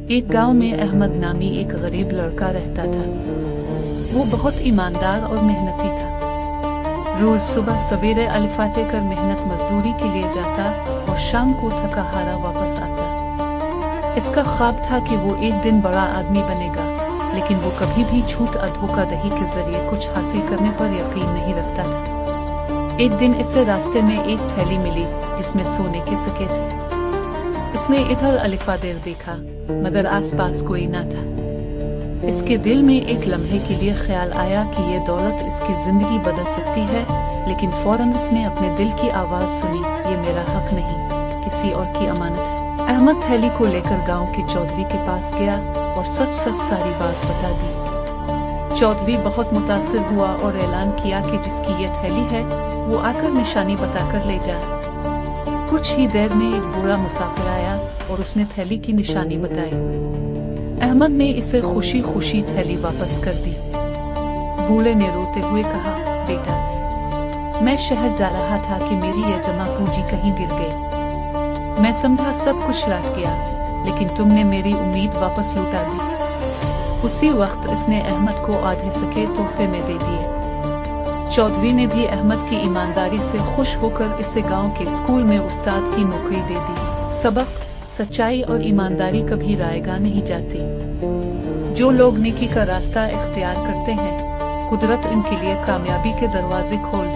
एक गांव में अहमद नामी एक गरीब लड़का रहता था। वो बहुत ईमानदार और मेहनती था। रोज सुबह सवेरे अलिफाटे कर मेहनत मजदूरी के लिए जाता और शाम को थका हारा वापस आता। इसका ख्वाब था कि वो एक दिन बड़ा आदमी बनेगा, लेकिन वो कभी भी झूठ और धोखाधड़ी के जरिए कुछ हासिल करने पर यकीन नहीं रखता था। एक दिन इसे रास्ते में एक थैली मिली जिसमें सोने के सिक्के थे। इसने इधर अलिफादेर देखा, मगर आसपास कोई न था। इसके दिल में एक लम्हे के लिए ख्याल आया कि ये दौलत इसकी जिंदगी बदल सकती है, लेकिन फौरन इसने अपने दिल की आवाज सुनी, ये मेरा हक नहीं, किसी और की अमानत है। अहमद थैली को लेकर गांव के चौधरी के पास गया और सच सच सारी बात बता दी। चौधरी बहुत मुतासिर हुआ और ऐलान किया कि जिसकी ये थैली है वो आकर निशानी बताकर ले जाए। कुछ ही देर में एक बूढ़ा मुसाफिर आया और उसने थैली की निशानी बताई। अहमद ने इसे खुशी खुशी थैली वापस कर दी। बूढ़े ने रोते हुए कहा, बेटा, मैं शहर जा रहा था कि मेरी यह जमा पूंजी कहीं गिर गई। मैं समझा सब कुछ लौट गया, लेकिन तुमने मेरी उम्मीद वापस लौटा दी। उसी वक्त इसने अहमद को आधे सिक्के तोहफे में दे दिए। चौधरी ने भी अहमद की ईमानदारी से खुश होकर इसे गांव के स्कूल में उस्ताद की नौकरी दे दी। सबक: सच्चाई और ईमानदारी कभी रायगा नहीं जाती। जो लोग नेकी का रास्ता इख्तियार करते हैं, कुदरत इनके लिए कामयाबी के दरवाजे खोल